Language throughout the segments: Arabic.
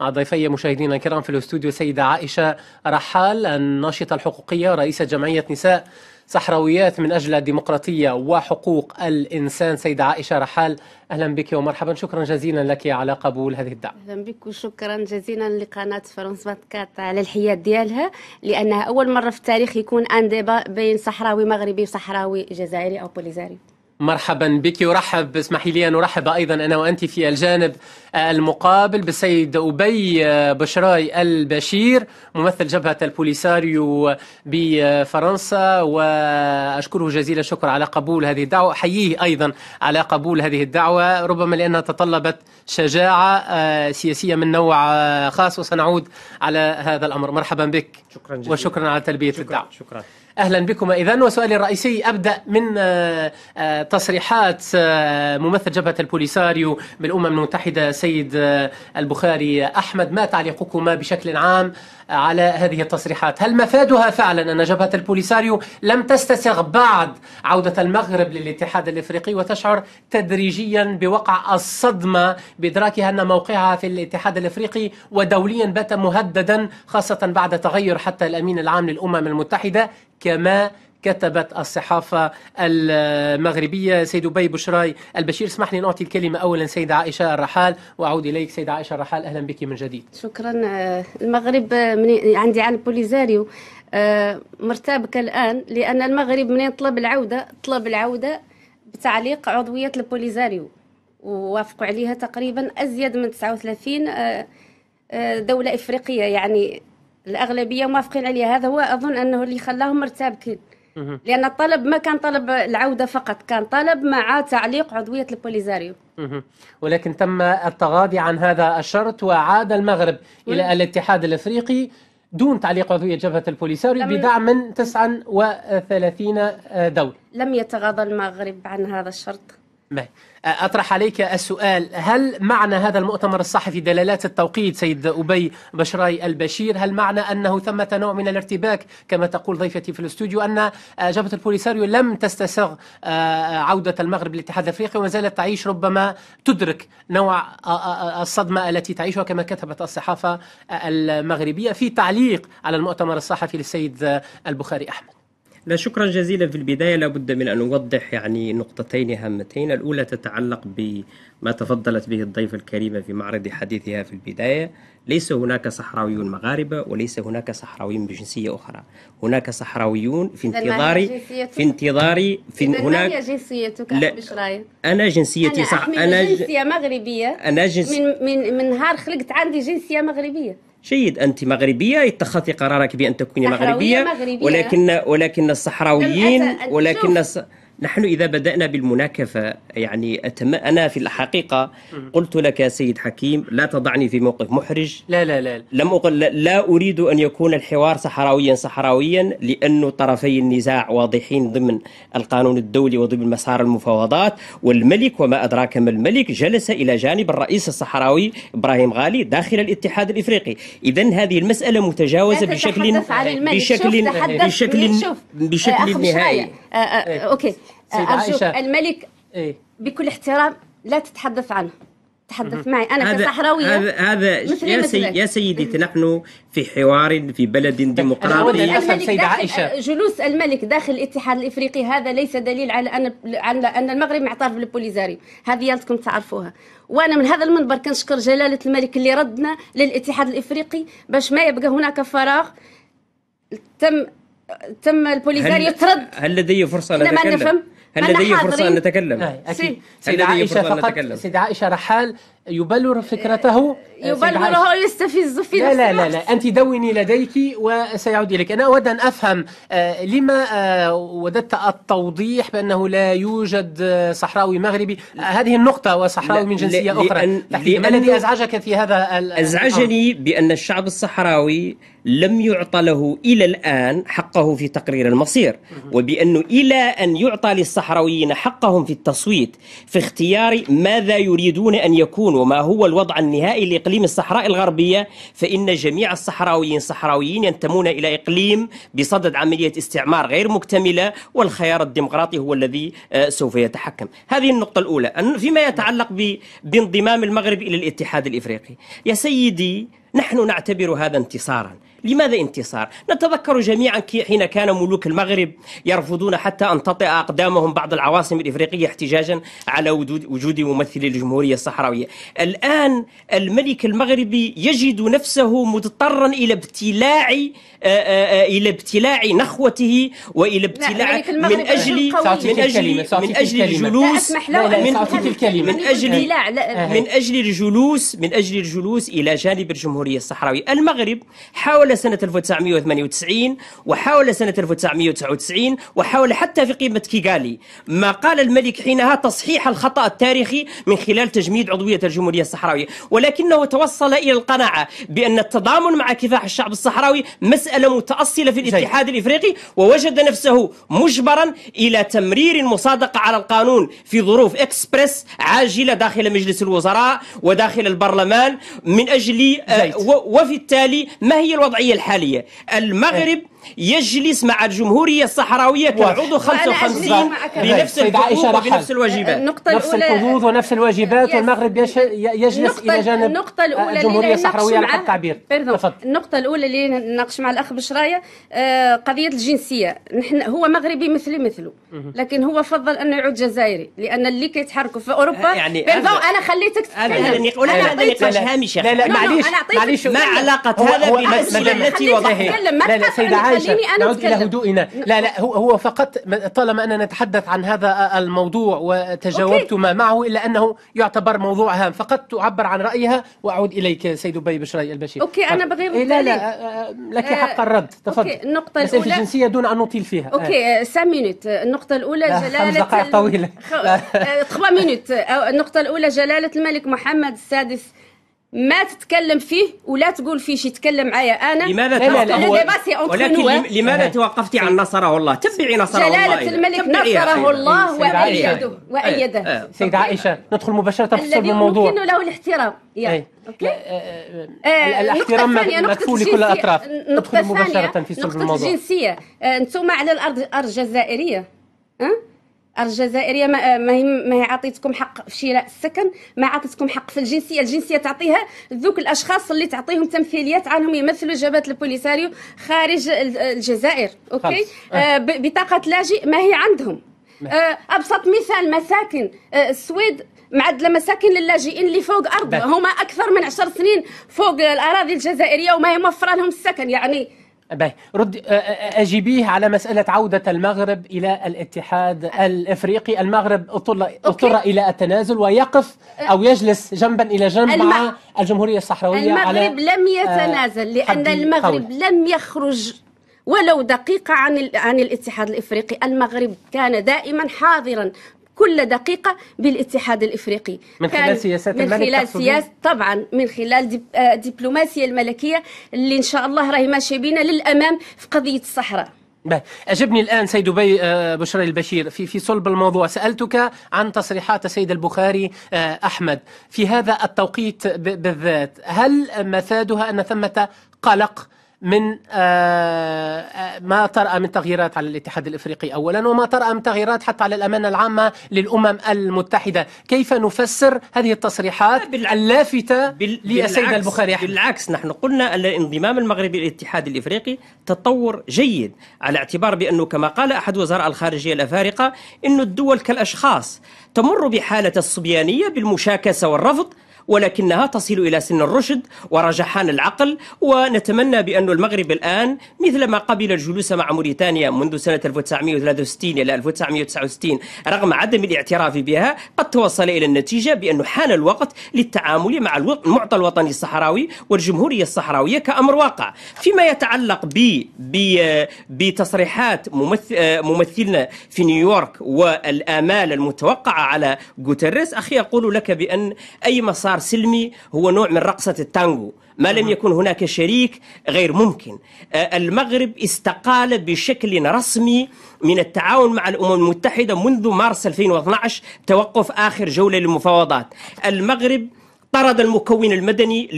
مع ضيفي مشاهدينا الكرام في الاستوديو سيدة عائشة رحال، الناشطة الحقوقية رئيسة جمعية نساء صحراويات من أجل الديمقراطية وحقوق الإنسان. سيدة عائشة رحال، أهلا بك ومرحبا، شكرا جزيلا لك على قبول هذه الدعوة. أهلا بك وشكرا جزيلا لقناة فرنسا 24 على الحياد ديالها، لأنها أول مرة في التاريخ يكون ان ديبا بين صحراوي مغربي وصحراوي جزائري أو بوليزاري. مرحبا بك، ورحب اسمحي لي أن أرحب أيضا أنا وأنت في الجانب المقابل بالسيد أبي بشراي البشير، ممثل جبهة البوليساريو بفرنسا، وأشكره جزيل الشكر على قبول هذه الدعوة، أحييه أيضا على قبول هذه الدعوة، ربما لأنها تطلبت شجاعة سياسية من نوع خاص، وسنعود على هذا الأمر. مرحبا بك، شكرا جزيلا. وشكرا على تلبية الدعوة. شكرا. أهلا بكم إذن. وسؤالي الرئيسي أبدأ من تصريحات ممثل جبهة البوليساريو بالأمم المتحدة سيد البخاري أحمد. ما تعليقكما بشكل عام على هذه التصريحات؟ هل مفادها فعلا أن جبهة البوليساريو لم تستسغ بعد عودة المغرب للاتحاد الإفريقي، وتشعر تدريجيا بوقع الصدمة بإدراكها أن موقعها في الاتحاد الإفريقي ودوليا بات مهددا، خاصة بعد تغير حتى الأمين العام للأمم المتحدة كما كتبت الصحافة المغربية؟ سيد أبي بشراي البشير، اسمح لي نعطي الكلمة أولا سيدة عائشة الرحال وأعود إليك. سيدة عائشة الرحال، أهلا بك من جديد. شكرا. المغرب عندي عن البوليساريو مرتبك الآن، لأن المغرب من طلب العودة بتعليق عضوية البوليساريو، ووافقوا عليها تقريبا أزيد من 39 دولة إفريقية، يعني الأغلبية موافقين عليها. هذا هو أظن أنه اللي خلاهم مرتبكين، لأن الطلب ما كان طلب العودة فقط، كان طلب مع تعليق عضوية البوليساريو. ولكن تم التغاضي عن هذا الشرط، وعاد المغرب إلى الاتحاد الإفريقي دون تعليق عضوية جبهة البوليساريو بدعم من 39 دولة. لم يتغاضى المغرب عن هذا الشرط. أطرح عليك السؤال، هل معنى هذا المؤتمر الصحفي دلالات التوقيت سيد أبي بشراي البشير، هل معنى أنه ثمة نوع من الارتباك كما تقول ضيفتي في الاستوديو، أن جبهة البوليساريو لم تستسغ عودة المغرب للاتحاد الأفريقي وما زالت تعيش، ربما تدرك نوع الصدمة التي تعيشها كما كتبت الصحافة المغربية، في تعليق على المؤتمر الصحفي للسيد البخاري أحمد؟ لا، شكرا جزيلا. في البداية لابد من أن نوضح نقطتين هامتين. الأولى تتعلق بما تفضلت به الضيفة الكريمة في معرض حديثها في البداية. ليس هناك صحراويون مغاربة وليس هناك صحراويون بجنسية أخرى، هناك صحراويون في هناك جنسيتك. لا، أنا جنسيتي أنا جنسية مغربية. من نهار خلقت عندي جنسية مغربية. جيد، أنت مغربية، اتخذتي قرارك بأن تكوني مغربية. ولكن الصحراويين نحن إذا بدأنا بالمناكفة، يعني أنا في الحقيقة قلت لك يا سيد حكيم لا تضعني في موقف محرج. لا لم أقل لا أريد أن يكون الحوار صحراويا، لأن طرفي النزاع واضحين ضمن القانون الدولي وضمن مسار المفاوضات، والملك وما أدراك ما الملك جلس إلى جانب الرئيس الصحراوي إبراهيم غالي داخل الاتحاد الإفريقي. إذن هذه المسألة متجاوزة بشكل نهائي. أوكي، أرجوك الملك بكل احترام لا تتحدث عنه، تحدث معي أنا كصحراوية. هذا يا سيدتي، نحن في حوار في بلد ديمقراطي. جلوس الملك داخل الاتحاد الإفريقي هذا ليس دليل على أن المغرب معترف بالبوليساريو، هذه يلزمكم تعرفوها. وأنا من هذا المنبر كنشكر جلالة الملك اللي ردنا للاتحاد الإفريقي باش ما يبقى هناك فراغ. تم البوليساريو ترد. هل لدي فرصة أن أتكلم؟ هل لدي فرصة أن نتكلم؟ أكيد. سيدة عائشة رحال يبلور فكرته، يبلوره يستفز في نفسه. لا أنت دوني لديك وسيعود إليك. أنا أود أن أفهم لما وددت التوضيح بأنه لا يوجد صحراوي مغربي، هذه النقطة، وصحراوي من جنسية أخرى. ما الذي أزعجك في هذا أزعجني بأن الشعب الصحراوي لم يعطى له إلى الآن حقه في تقرير المصير، وبأنه إلى أن يعطى الصحراويين حقهم في التصويت في اختيار ماذا يريدون أن يكون وما هو الوضع النهائي لإقليم الصحراء الغربية، فإن جميع الصحراويين ينتمون إلى إقليم بصدد عملية استعمار غير مكتملة، والخيار الديمقراطي هو الذي سوف يتحكم. هذه النقطة الأولى. فيما يتعلق بانضمام المغرب إلى الاتحاد الإفريقي، يا سيدي نحن نعتبر هذا انتصارا. لماذا انتصار؟ نتذكر جميعا حين كان ملوك المغرب يرفضون حتى أن تطئ أقدامهم بعض العواصم الإفريقية احتجاجا على وجود ممثل للجمهورية الصحراوية. الآن الملك المغربي يجد نفسه مضطرا إلى ابتلاع نخوته وإلى ابتلاع من أجل الجلوس إلى جانب الجمهورية الصحراوية. المغرب حاول سنة 1998 وحاول سنة 1999 وحاول حتى في قمة كيغالي، ما قال الملك حينها تصحيح الخطأ التاريخي من خلال تجميد عضوية الجمهورية الصحراوية، ولكنه توصل إلى القناعة بأن التضامن مع كفاح الشعب الصحراوي مسألة متأصلة في الاتحاد الإفريقي، ووجد نفسه مجبرا إلى تمرير المصادقة على القانون في ظروف إكسبرس عاجلة داخل مجلس الوزراء وداخل البرلمان من أجل وفي التالي ما هي الوضعية الحالية؟ المغرب يجلس مع الجمهورية الصحراوية كالعضو 55 بنفس الحقوق وبنفس الواجبات، نفس الحدود ونفس الواجبات، والمغرب يجلس إلى جانب الجمهورية الصحراوية على حد التعبير. النقطة الأولى اللي نناقش مع الأخ بشراية قضية الجنسية. هو مغربي مثله، لكن هو فضل أنه يعود جزائري، لأن اللي كيتحركوا في أوروبا يعني أنا خليتك تتكلم. هذا نقاش هامش. لا معليش ما علاقة هذا بالمسألة التي وضحها؟ لا سيدة عائشة، نعود إلى هدوئنا. لا هو فقط طالما أننا نتحدث عن هذا الموضوع وتجاوبت ما معه، إلا أنه يعتبر موضوع هام، فقط تعبر عن رأيها. وأعود إليك سيد أبي بشراي البشير. أوكي أنا بغير لا لك حق الرد، تفضل. النقطة الأولى الأولى الجنسية دون أن نطيل فيها. أوكي 5 مينوت. النقطة الأولى جلالة 5 دقائق طويلة. 3 مينوت. النقطة الأولى جلالة الملك محمد السادس ما تتكلم فيه ولا تقول فيه شي، تكلم معايا انا. لماذا ولكن لماذا توقفت عن نصره الله؟ تبعي نصره الله. جلالة الملك نصره الله وأيده. سيدة عائشة، ندخل مباشرة في صلب الموضوع. الذي يمكن له الاحترام. الاحترام مكفول لكل الأطراف. ندخل مباشرة في صلب الموضوع. نقطة الجنسية. انتم على الأرض الجزائرية، الجزائرية ما هي عطيتكم حق في شراء السكن، ما عطيتكم حق في الجنسية. الجنسية تعطيها ذوك الأشخاص اللي تعطيهم تمثيليات عنهم يمثلوا جبهة البوليساريو خارج الجزائر. أوكي. بطاقة لاجئ ما هي عندهم. أبسط مثال مساكن السويد معدلة مساكن للاجئين اللي فوق أرض، هما أكثر من 10 سنين فوق الأراضي الجزائرية وما هي موفرة لهم السكن. يعني رد أجيبيه على مسألة عودة المغرب إلى الاتحاد الإفريقي. المغرب اضطر إلى التنازل ويقف أو يجلس جنبا إلى جنب مع الجمهورية الصحراوية. المغرب لم يتنازل، لأن المغرب لم يخرج ولو دقيقة عن الاتحاد الإفريقي. المغرب كان دائما حاضرا كل دقيقة بالاتحاد الإفريقي، من خلال سياسات الملك، من خلال سياسة طبعا، من خلال دبلوماسية الملكية اللي إن شاء الله راهي ماشية بينا للأمام في قضية الصحراء. أجبني الآن سيد أبي بشراي البشير في صلب الموضوع. سألتك عن تصريحات السيد البخاري أحمد في هذا التوقيت بالذات، هل مفادها أن ثمة قلق من ما طرأ من تغييرات على الاتحاد الإفريقي أولا، وما طرأ من تغييرات حتى على الأمانة العامة للأمم المتحدة؟ كيف نفسر هذه التصريحات اللافتة للسيد البخاري أحمد؟ بالعكس، نحن قلنا أن انضمام المغرب للاتحاد الإفريقي تطور جيد، على اعتبار بأنه كما قال أحد وزراء الخارجية الأفارقة أن الدول كالأشخاص تمر بحالة الصبيانية بالمشاكسة والرفض، ولكنها تصل إلى سن الرشد ورجحان العقل. ونتمنى بأن المغرب الآن مثلما قبل الجلوس مع موريتانيا منذ سنة 1963 إلى 1969 رغم عدم الاعتراف بها، قد توصل إلى النتيجة بأنه حان الوقت للتعامل مع المعطى الوطني الصحراوي والجمهورية الصحراوية كأمر واقع. فيما يتعلق بتصريحات ممثلنا في نيويورك والآمال المتوقعة على غوتيريس، أخي أقول لك بأن أي مسار سلمي هو نوع من رقصة التانغو. ما لم يكن هناك شريك غير ممكن. المغرب استقال بشكل رسمي من التعاون مع الأمم المتحدة منذ مارس 2012 توقف آخر جولة للمفاوضات. المغرب طرد المكون المدني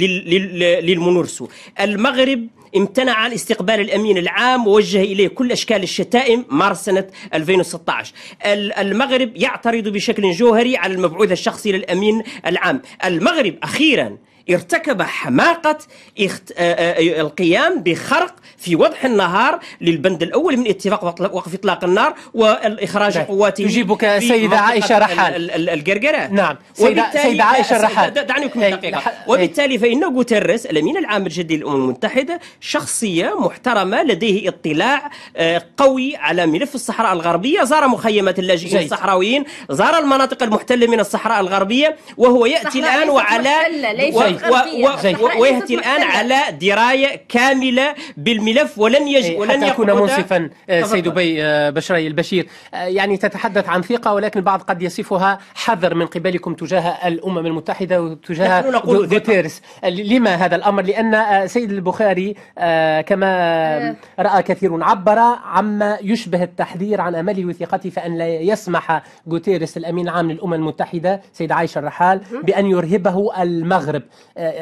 للمونورسو. المغرب امتنع عن استقبال الأمين العام ووجه إليه كل أشكال الشتائم مارس سنة 2016. المغرب يعترض بشكل جوهري على المبعوث الشخصي للأمين العام. المغرب أخيرا ارتكب حماقة القيام بخرق في وضح النهار للبند الأول من اتفاق وقف إطلاق النار والإخراج قواته. تجيبك سيدة عائشة رحال القرقرات. نعم سيدة عائشة رحال. دعني أكمل دقيقة. وبالتالي فإن غوتيريس الأمين العام الجديد للأمم المتحدة شخصية محترمة لديه اطلاع قوي على ملف الصحراء الغربية، زار مخيمات اللاجئين الصحراويين، زار المناطق المحتلة من الصحراء الغربية، وهو يأتي الآن ويأتي الآن على دراية كاملة بالملف ولن حتى أكون منصفا سيد أبي بشري البشير، يعني تتحدث عن ثقة ولكن البعض قد يصفها حذر من قبلكم تجاه الأمم المتحدة وتجاه غوتيريس. لما هذا الأمر؟ لأن سيد البخاري كما رأى كثير عبر عما يشبه التحذير عن أمله وثقته، فأن لا يسمح غوتيريس الأمين العام للأمم المتحدة سيد عائشة الرحال بأن يرهبه المغرب.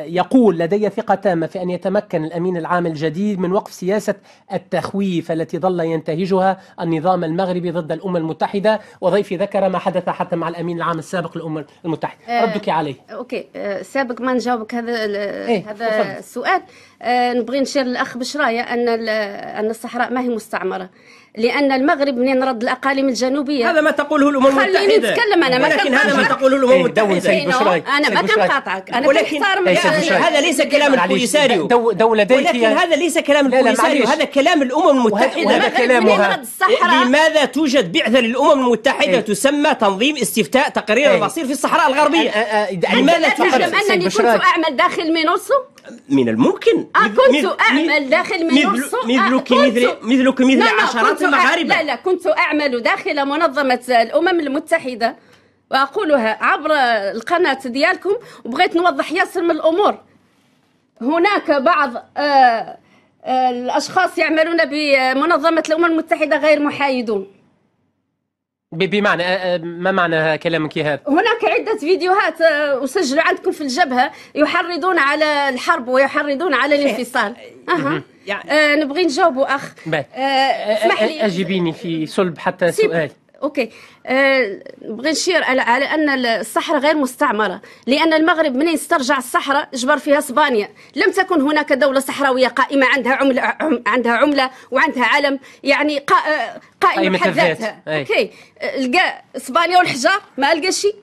يقول لدي ثقة تامة في أن يتمكن الأمين العام الجديد من وقف سياسة التخويف التي ظل ينتهجها النظام المغربي ضد الأمم المتحدة. وضيفي ذكر ما حدث حتى مع الأمين العام السابق للأمم المتحدة. ردك عليه. أوكي، سابق ما نجاوبك هذا السؤال، نبغي نشير للأخ بشراية أن الصحراء ما هي مستعمرة، لأن المغرب منين رد الأقاليم الجنوبية. هذا ما تقوله الأمم المتحدة. خليني نتكلم أنا، ولكن هذا ما تقوله الأمم المتحدة. أنا ما كنقاطعك، أنا كنحترم. هذا ليس كلام البوليساريو، ولكن هذا ليس كلام البوليساريو، هذا كلام الأمم المتحدة. وهذا كلامها. لماذا توجد بعثة للأمم المتحدة تسمى تنظيم استفتاء تقرير المصير في الصحراء الغربية؟ لماذا تفهم أنني كنت أعمل داخل مينوسو؟ من الممكن. كنت أعمل داخل مينوسو مثلك مثل عشرات المغاربة. لا كنت أعمل داخل منظمة الأمم المتحدة، وأقولها عبر القناة ديالكم، وبغيت نوضح ياسر من الأمور. هناك بعض الأشخاص يعملون بمنظمة الأمم المتحدة غير محايدون. بمعنى ما معنى كلامك هذا؟ هناك عدة فيديوهات أسجل عندكم في الجبهة يحرضون على الحرب ويحرضون على الانفصال. نبغي نجاوبوا أخ. اسمح لي أجيبيني في صلب حتى سؤال. اوكي، نبغي نشير على ان الصحراء غير مستعمره، لان المغرب منين استرجع الصحراء جبر فيها اسبانيا. لم تكن هناك دوله صحراويه قائمه عندها عمله وعندها علم، يعني قائمه بحد ذاتها. اوكي، لقى اسبانيا والحجار ما لقى شيء.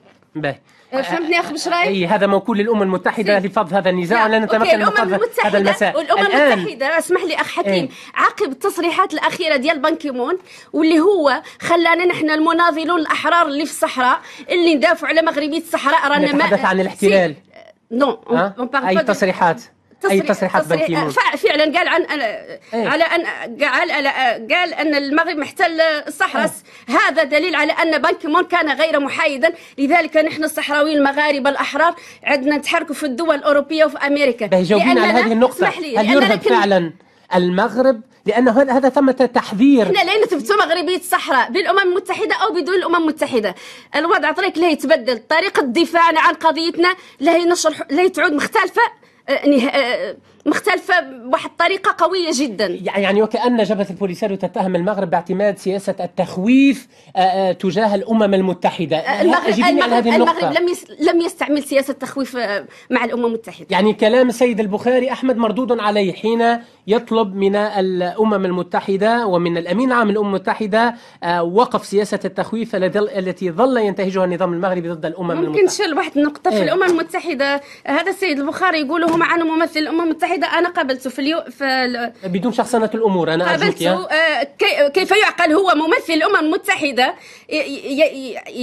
فهمتني اخ بشراي؟ هذا موكول للامم المتحده لفض هذا النزاع، ولا نتمكن من فض هذا المساء. والامم المتحده اسمح لي اخ حكيم، عقب التصريحات الاخيره ديال بان كيمون، واللي هو خلانا نحن المناضلون الاحرار اللي في الصحراء اللي ندافعوا على مغربيه الصحراء رانا ما نتحدث عن الاحتلال. اي تصريحات بان كيمون فعلا قال على ان قال ان المغرب محتل الصحراء. هذا دليل على ان بان كيمون كان غير محايدا. لذلك نحن الصحراويين المغاربه الاحرار عندنا نتحركوا في الدول الاوروبيه وفي امريكا. جاوبين على هذه النقطه. هل يرهب فعلا المغرب؟ لأن هذا ثمة تحذير. احنا لا نثبتوا مغربية الصحراء بالأمم المتحدة أو بدون الأمم المتحدة. الوضع طريق لا يتبدل، طريقة دفاعنا عن قضيتنا لا تعود مختلفة بواحد الطريقة قوية جدا. يعني وكأن جبهة البوليساريو تتهم المغرب باعتماد سياسة التخويف تجاه الأمم المتحدة. المغرب لم يستعمل سياسة تخويف مع الأمم المتحدة. يعني كلام السيد البخاري أحمد مردود عليه حين يطلب من الأمم المتحدة ومن الأمين العام للأمم المتحدة وقف سياسة التخويف التي ظل ينتهجها النظام المغربي ضد الأمم المتحدة. ممكن نشير واحد النقطة في الأمم المتحدة. هذا السيد البخاري يقول هو معنا ممثل الأمم المتحدة. أنا قابلته بدون شخصنة الأمور. أنا قابلته. كيف يعقل هو ممثل الأمم المتحدة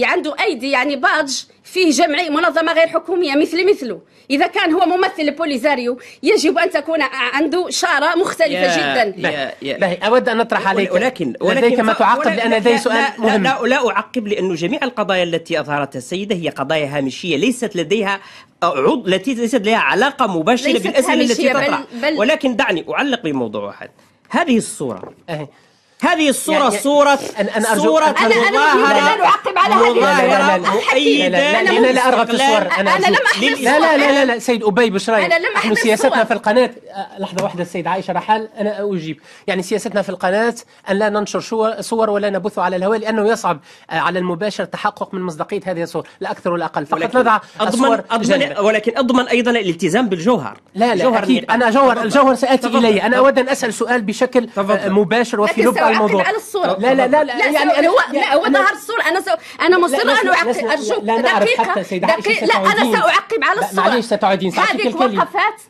عنده أيدي يعني باج فيه جمعية منظمة غير حكومية مثله. إذا كان هو ممثل البوليساريو يجب أن تكون عنده شارة مختلفة جدا. أود أن أطرح عليك ولكن ما تعقب، لأن لدي سؤال مهم. لا أعقب، لأن جميع القضايا التي أظهرتها السيدة هي قضايا هامشية ليست لديها التي ليست لها علاقة مباشرة بالأسئلة التي تطرح. ولكن دعني أعلق بموضوع واحد. هذه الصورة هذه الصورة يعني صورة أنا مظاهرة لا أعقب على هذه مؤيدة. أنا لا أرغب في الصور. أنا لم أحمل لا لا لا لا سيد أبي بشراي، أنا لم نحن أحمل سياستنا صور. في القناة لحظة واحدة السيد عائشة رحال أنا أجيب. يعني سياستنا في القناة أن لا ننشر صور ولا نبث على الهواء، لأنه يصعب على المباشر تحقق من مصداقية هذه الصور، لا أكثر ولا أقل. فقط نضع الصور جانبا. ولكن أضمن أيضا الالتزام بالجوهر. لا أكيد أنا الجوهر سآتي إليه. أنا أود أن أسأل سؤال بشكل مباشر وفي لب الموضوع. على الصورة. لا لا لا يعني هو ظهر الصورة. أنا مصرة أن أعقب. أرجوك دقيقة. لا أنا سأعقب على الصورة. معليش ستعيدين.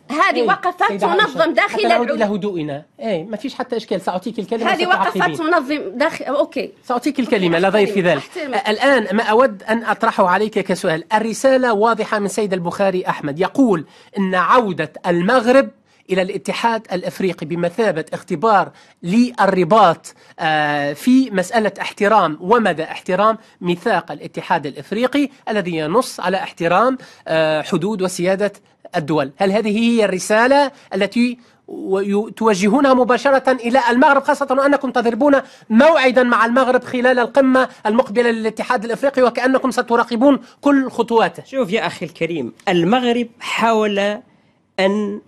هذه وقفات تنظم داخل العود إلى هدوئنا. ما فيش حتى إشكال، سأعطيك الكلمة. هذه وقفات تنظم داخل. أوكي سأعطيك الكلمة لا ضير في ذلك. الآن ما أود أن أطرحه عليك كسؤال. الرسالة واضحة من سيد البخاري أحمد، يقول إن عودة المغرب إلى الاتحاد الأفريقي بمثابة اختبار للرباط في مسألة احترام ومدى احترام ميثاق الاتحاد الأفريقي الذي ينص على احترام حدود وسيادة الدول. هل هذه هي الرسالة التي توجهونها مباشرة إلى المغرب، خاصة وأنكم تضربون موعدا مع المغرب خلال القمة المقبلة للاتحاد الأفريقي وكأنكم ستراقبون كل خطواته؟ شوف يا أخي الكريم، المغرب حاول أن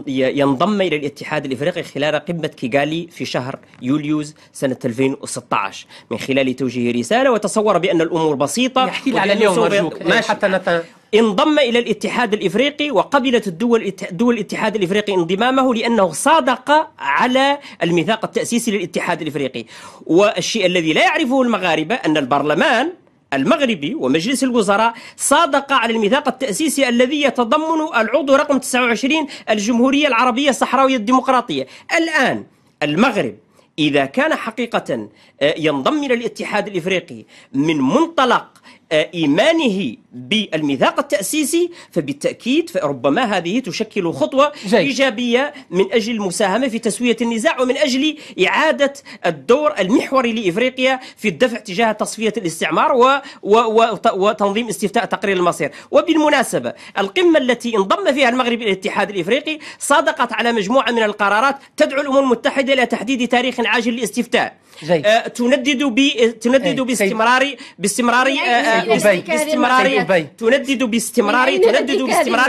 ينضم إلى الاتحاد الإفريقي خلال قمة كيغالي في شهر يوليوز سنة 2016 من خلال توجيه رسالة، وتصور بأن الأمور بسيطة. يحكي لي على اليوم أرجوك حتى انضم إلى الاتحاد الإفريقي، وقبلت دول الاتحاد الإفريقي انضمامه لأنه صادق على الميثاق التأسيسي للاتحاد الإفريقي. والشيء الذي لا يعرفه المغاربة أن البرلمان المغربي ومجلس الوزراء صادق على الميثاق التأسيسي الذي يتضمن العضو رقم 29 الجمهورية العربية الصحراوية الديمقراطية. الآن المغرب إذا كان حقيقة ينضم إلى الاتحاد الإفريقي من منطلق إيمانه بالميثاق التأسيسي، فبالتأكيد فربما هذه تشكل خطوة إيجابية من أجل المساهمة في تسوية النزاع ومن أجل إعادة الدور المحوري لإفريقيا في الدفع تجاه تصفية الاستعمار وتنظيم استفتاء تقرير المصير. وبالمناسبة القمة التي انضم فيها المغرب إلى الاتحاد الإفريقي صادقت على مجموعة من القرارات تدعو الأمم المتحدة إلى تحديد تاريخ عاجل لاستفتاء تندد باستمرار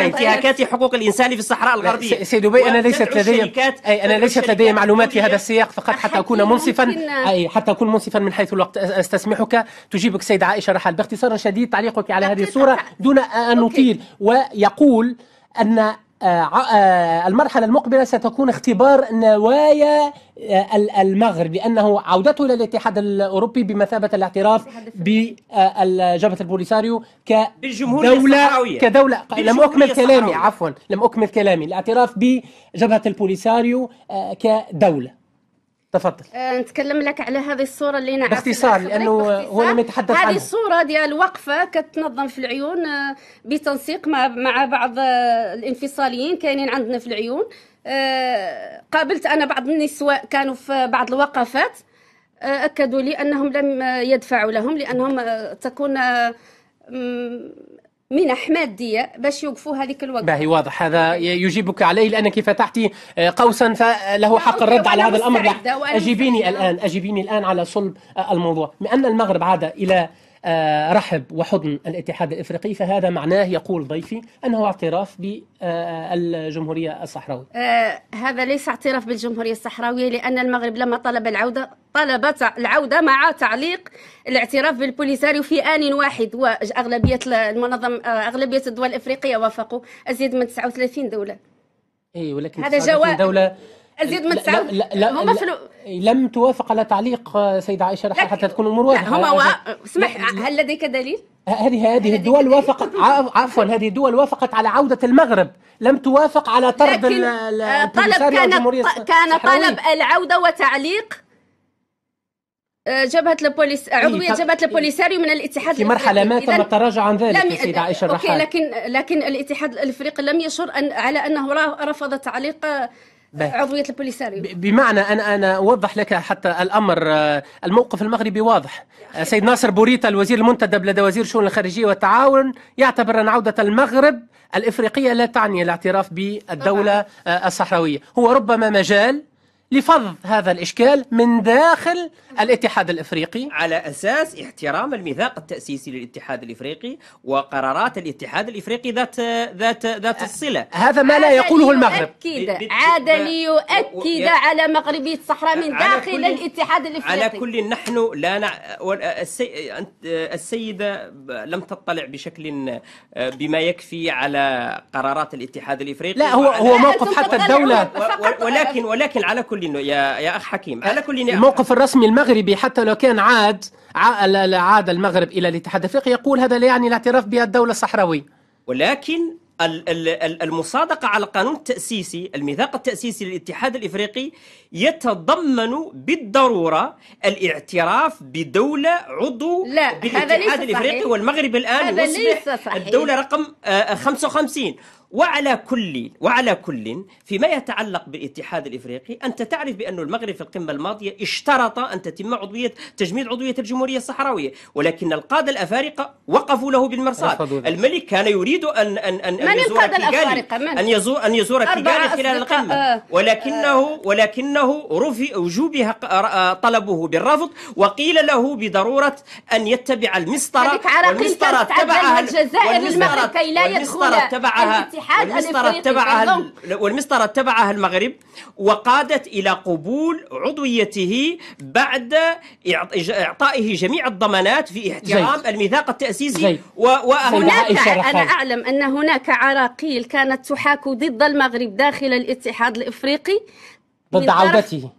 انتهاكات حقوق الإنسان في الصحراء الغربية. سيد أبي، أنا ليست لدي معلومات في هذا السياق، فقط حتى أكون منصفا من حيث الوقت أستسمحك. تجيبك سيد عائشة رحال باختصار شديد تعليقك على هذه الصورة دون أن نطيل. ويقول أن المرحلة المقبلة ستكون اختبار نوايا المغرب، لأنه عودته إلى الاتحاد الأوروبي بمثابة الاعتراف بجبهة البوليساريو كدولة. لم أكمل كلامي. الاعتراف بجبهة البوليساريو كدولة. تفضل. نتكلم لك على هذه الصورة اللي نعرف باختصار لأنه هو لم يتحدث عنها. هذه الصورة ديال وقفة كتنظم في العيون بتنسيق مع بعض الانفصاليين كاينين عندنا في العيون. قابلت أنا بعض النسواء كانوا في بعض الوقفات، أكدوا لي أنهم لم يدفعوا لهم لأنهم تكون منح مادية باش يوقفوا هذيك الوقفة. باهي واضح، هذا يجيبك عليه لأنك فتحتي قوسا فله حق الرد على هذا الأمر. أجيبيني الآن على صلب الموضوع. بأن المغرب عاد إلى رحب وحضن الاتحاد الإفريقي، فهذا معناه يقول ضيفي أنه اعتراف بالجمهورية الصحراوية. هذا ليس اعتراف بالجمهورية الصحراوية، لأن المغرب لما طلبت العودة مع تعليق الاعتراف بالبوليساريو في آن واحد، وأغلبية أغلبية الدول الإفريقية وافقوا. أزيد من 39 دولة. ولكن هذا جواب دولة أزيد من 9 لم توافق على تعليق سيدة عائشة رحال حتى تكون الأمور واضحة. اسمح، هل لديك دليل؟ هذه الدول وافقت هذه الدول وافقت على عودة المغرب، لم توافق على طرد البوليساريو والجمهورية كان طلب العودة وتعليق عضوية جبهة البوليساريو من الاتحاد في مرحلة ما تم التراجع عن ذلك سيدة عائشة الرحال. لكن الاتحاد الافريقي لم يشر على انه رفض تعليق عضوية البوليساريو. بمعنى أنا أوضح لك حتى الأمر، الموقف المغربي واضح. سيد ناصر بوريطة الوزير المنتدب لدى وزير الشؤون الخارجية والتعاون يعتبر أن عودة المغرب الإفريقية لا تعني الاعتراف بالدولة الصحراوية، هو ربما مجال لفض هذا الإشكال من داخل الاتحاد الإفريقي على أساس احترام الميثاق التأسيسي للاتحاد الإفريقي وقرارات الاتحاد الإفريقي ذات الصلة. هذا ما لا يقوله المغرب. عاد ليؤكد على مغربية الصحراء من داخل الاتحاد الإفريقي. على كل نحن لا السيدة لم تطلع بشكل بما يكفي على قرارات الاتحاد الإفريقي. لا، هو موقف حتى الدولة. ولكن على كل يا أخ حكيم، على كل الموقف الرسمي المغربي حتى لو كان عاد المغرب إلى الاتحاد الأفريقي يقول هذا لا يعني الاعتراف بالدولة الصحراوية. ولكن المصادقة على القانون التأسيسي، الميثاق التأسيسي للاتحاد الإفريقي يتضمن بالضرورة الاعتراف بدولة عضو بالاتحاد الإفريقي، والمغرب الآن يصبح الدولة رقم 55. وعلى كل فيما يتعلق بالاتحاد الإفريقي، أنت تعرف بأن المغرب في القمة الماضية اشترط أن تتم تجميد عضوية الجمهورية الصحراوية، ولكن القادة الأفارقة وقفوا له بالمرصاد. الملك كان يريد أن يزور كيغالي خلال القمة، ولكنه وجوبه طلبه بالرفض، وقيل له بضرورة أن يتبع المسطرة، والمسطرة اتبعها المغرب، وقادت إلى قبول عضويته بعد إعطائه جميع الضمانات في احترام الميثاق التأسيسي. أنا أعلم أن هناك عراقيل كانت تحاك ضد المغرب داخل الاتحاد الإفريقي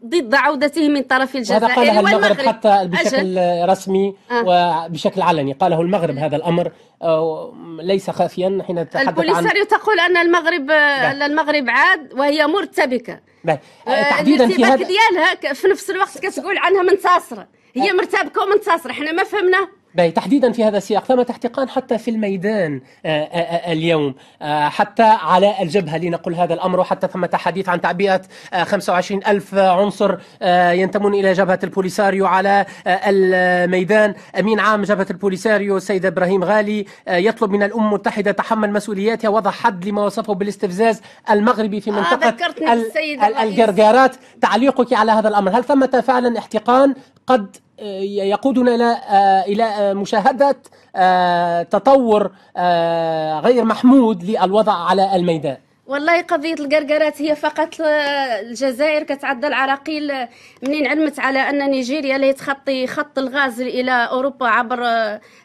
ضد عودته من طرف الجزائر. هذا قاله المغرب حتى بشكل رسمي وبشكل علني، قاله المغرب هذا الأمر ليس خافيا حين تحدث عن البوليساريو. تقول أن المغرب عاد وهي مرتبكة تحديدا في هذا ديالها، في نفس الوقت كتقول عنها منتصرة، هي مرتبكة ومنتصرة. احنا ما فهمنا تحديدا في هذا السياق. ثم احتقان حتى في الميدان اليوم، حتى على الجبهة لنقل هذا الأمر، وحتى ثم حديث عن تعبئة 25,000 عنصر ينتمون إلى جبهة البوليساريو على الميدان. أمين عام جبهة البوليساريو السيد إبراهيم غالي يطلب من الأمم المتحدة تحمل مسؤولياتها وضع حد لما وصفه بالاستفزاز المغربي في منطقة الجرجارات. تعليقك على هذا الأمر، هل ثمة فعلا احتقان قد يقودنا إلى مشاهدة تطور غير محمود للوضع على الميدان؟ والله قضية القرقرات هي فقط الجزائر كتعدى العراقيل منين علمت على أن نيجيريا لا تخطي خط الغاز إلى أوروبا عبر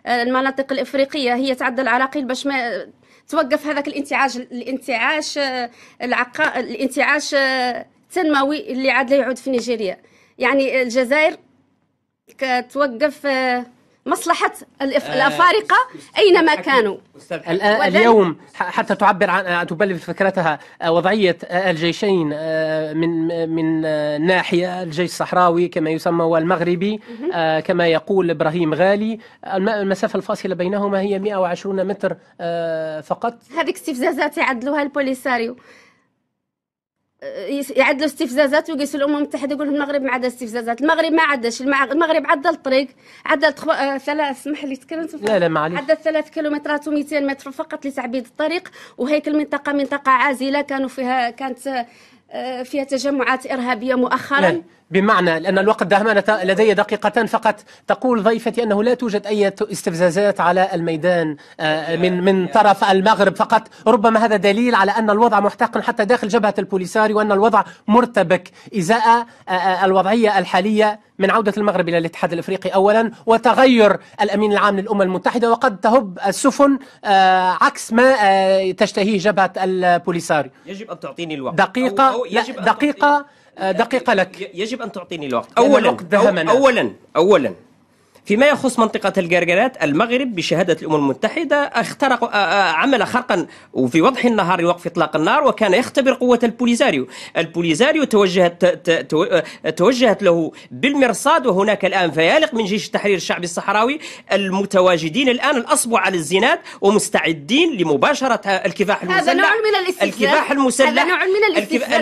المناطق الإفريقية، هي تعدى العراقيل باش ما توقف هذاك الانتعاش التنموي اللي عاد لا يعود في نيجيريا. يعني الجزائر كتوقف مصلحة الأفارقة أينما كانوا. اليوم حتى تبلغ فكرتها وضعية الجيشين من ناحية الجيش الصحراوي كما يسمى والمغربي، كما يقول إبراهيم غالي المسافة الفاصلة بينهما هي 120 متر فقط. هذه استفزازات يعدلوها البوليساريو، يعدلوا استفزازات ويقيسوا الامم المتحده يقول المغرب ما عدا استفزازات. المغرب ما عداش، المغرب عدى الطريق، عدى اسمح لي تكلمت. لا معليش. عدى 3 كيلومترات و200 متر فقط لتعبيد الطريق، وهيك المنطقه منطقه عازله كانت فيها تجمعات إرهابية مؤخرا. لا. بمعنى لأن الوقت دهمنا لدي دقيقتان فقط. تقول ضيفتي أنه لا توجد أي استفزازات على الميدان من طرف المغرب فقط. ربما هذا دليل على أن الوضع محتقن حتى داخل جبهة البوليساريو، وأن الوضع مرتبك إزاء الوضعية الحالية من عودة المغرب إلى الاتحاد الأفريقي أولا، وتغير الأمين العام للأمم المتحدة، وقد تهب السفن عكس ما تشتهيه جبهة البوليساريو. يجب أن تعطيني الوقت. دقيقة لك. يجب أن تعطيني الوقت. أولا فيما يخص منطقة القرقرات، المغرب بشهادة الأمم المتحدة عمل خرقا وفي وضح النهار لوقف إطلاق النار، وكان يختبر قوة البوليساريو. البوليساريو توجهت له بالمرصاد، وهناك الآن فيالق من جيش التحرير الشعبي الصحراوي المتواجدين الآن الأصبع على الزناد ومستعدين لمباشرة الكفاح المسلح. هذا نوع من الاستفزاز. الكفاح المسلح. هذا نوع من الاستفزاز.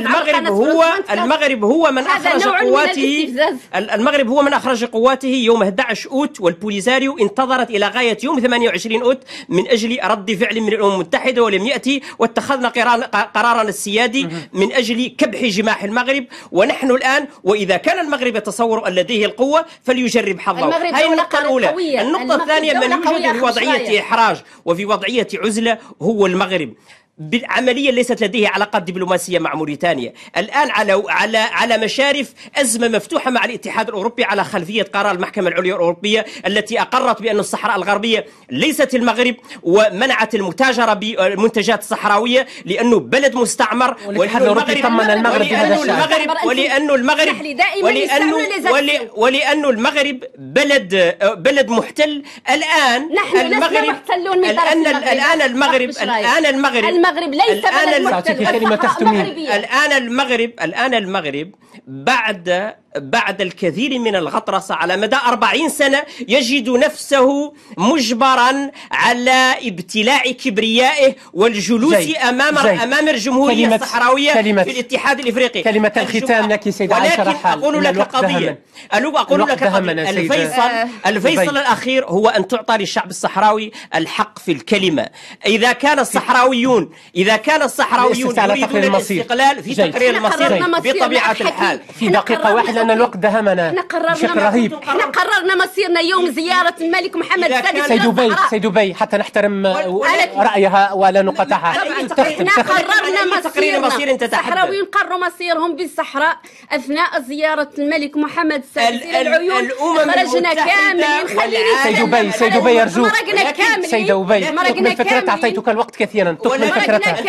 المغرب هو من أخرج قواته. المغرب هو من أخرج قواته يوم 11 أوت، والبوليساريو انتظرت إلى غاية يوم 28 أوت من أجل رد فعل من الأمم المتحدة ولم يأتي، واتخذنا قرارنا السيادي من أجل كبح جماح المغرب. ونحن الآن، وإذا كان المغرب يتصور أن لديه القوة فليجرب حظه. هذه النقطة الأولى. النقطة الثانية، من يوجد في وضعية إحراج وفي وضعية عزلة هو المغرب، بالعملية ليست لديه علاقات دبلوماسية مع موريتانيا. الآن على مشارف أزمة مفتوحة مع الاتحاد الأوروبي على خلفية قرار المحكمة العليا الأوروبية التي أقرت بأن الصحراء الغربية ليست المغرب، ومنعت المتاجرة بالمنتجات الصحراوية لأنه بلد مستعمر. والاتحاد الأوروبي طمن المغرب بهذا الشأن. ولأن المغرب بلد محتل. الآن المغرب ليس بلد محتل. الآن المغرب بعد الكثير من الغطرسة على مدى 40 سنة يجد نفسه مجبرا على ابتلاع كبريائه والجلوس أمام الجمهورية الصحراوية في الاتحاد الإفريقي. كلمة الختام لك سيد عائشة رحال. أقول لك قضية. الفيصل الأخير هو أن تعطى للشعب الصحراوي الحق في الكلمة. إذا كان الصحراويون يريدون الاستقلال في تقرير المصير بطبيعة الحال. في دقيقة واحدة لأن الوقت دهمنا بشكل رهيب. احنا قررنا مصيرنا يوم زيارة الملك محمد السادس سيد دبي حتى نحترم رأيها ولا نقاطعها. احنا قررنا مصيرنا. الصحراويين قرروا مصيرهم بالصحراء أثناء زيارة الملك محمد السادس إلى العيون. خرجنا كاملين. سيد دبي أرجوك. مرقنا كاملين. سيد دبي تكمل الفكرة، أعطيتك الوقت كثيرا. تكمل فكرتها.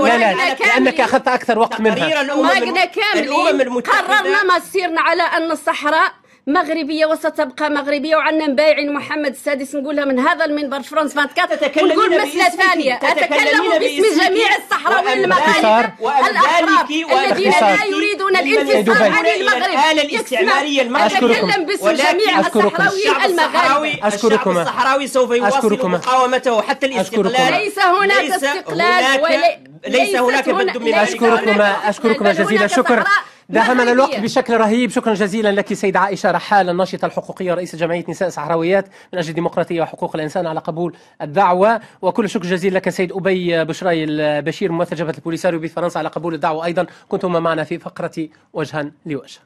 لا لأنك أخذت أكثر وقت منها. مرقنا كاملين. قررنا مصيرنا على أن الصحراء مغربية وستبقى مغربية، وعنا نبايع محمد السادس نقولها من هذا المنبر فرانس 24. ونقول مسألة ثانية، أتكلم باسم جميع الصحراويين المغاربة الأحرار الذين لا يريدون الانفصال عن المغرب. أتكلم باسم جميع الصحراويين المغاربة. الشعب الصحراوي سوف يواصل مقاومته حتى الاستقلال. ليس هناك استقلال ليس هناك بد من أشكركم جزيلا الشكر. دهمنا الوقت بشكل رهيب. شكرا جزيلا لك سيد عائشة رحال، الناشطة الحقوقية رئيس جمعية نساء صحراويات من أجل الديمقراطية وحقوق الإنسان، على قبول الدعوة. وكل شكر جزيل لك سيد أبي بشراي البشير ممثل جبهة البوليساريو بفرنسا على قبول الدعوة أيضا. كنتم معنا في فقرة وجها لوجه.